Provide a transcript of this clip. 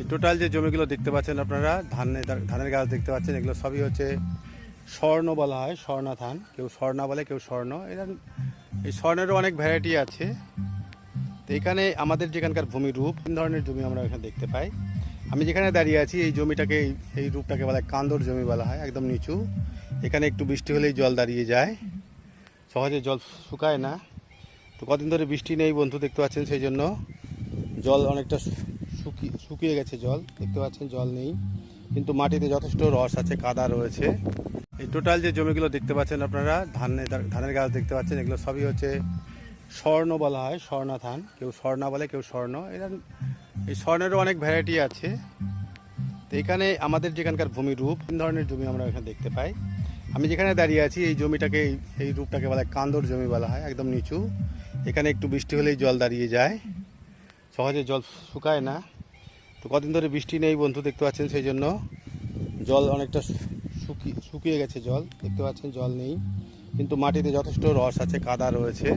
এই টোটাল যে জমিগুলো দেখতে পাচ্ছেন আপনারা ধানের গাছ দেখতে পাচ্ছেন, এগুলো সবই হচ্ছে স্বর্ণ বলা হয়, স্বর্ণা ধান। কেউ স্বর্ণা বলে, কেউ স্বর্ণ। এরা এই স্বর্ণেরও অনেক ভ্যারাইটি আছে। তো এখানে আমাদের যেখানকার ভূমি রূপ, তিন ধরনের জমি আমরা এখানে দেখতে পাই। আমি যেখানে দাঁড়িয়ে আছি এই জমিটাকে, এই রূপটাকে বলা হয় কান্দর জমি বলা হয়, একদম নিচু। এখানে একটু বৃষ্টি হলেই জল দাঁড়িয়ে যায়, সহজে জল শুকায় না। তো কদিন ধরে বৃষ্টি নেই বন্ধু, দেখতে পাচ্ছেন, সেই জন্য জল অনেকটা শুকিয়ে গেছে। জল দেখতে পাচ্ছেন, জল নেই, কিন্তু মাটিতে যথেষ্ট রস আছে, কাদা রয়েছে। এই টোটাল যে জমিগুলো দেখতে পাচ্ছেন আপনারা ধানের গাছ দেখতে পাচ্ছেন, এগুলো সবই হচ্ছে স্বর্ণ বলা হয়, স্বর্ণা ধান। কেউ স্বর্ণা বলে, কেউ স্বর্ণ। এরা এই স্বর্ণেরও অনেক ভ্যারাইটি আছে। তো এখানে আমাদের যেখানকার ভূমি রূপ, তিন ধরনের জমি আমরা এখানে দেখতে পাই। আমি যেখানে দাঁড়িয়ে আছি এই জমিটাকে, এই রূপটাকে বলা হয় কান্দর জমি বলা হয়, একদম নিচু। এখানে একটু বৃষ্টি হলেই জল দাঁড়িয়ে যায়, সহজে জল শুকায় না। তো কদিন ধরে বৃষ্টি নেই বন্ধু, দেখতে পাচ্ছেন, সেই জন্য জল অনেকটা শুকিয়ে গেছে। জল দেখতে পাচ্ছেন, জল নেই, কিন্তু মাটিতে যথেষ্ট রস আছে, কাদা রয়েছে।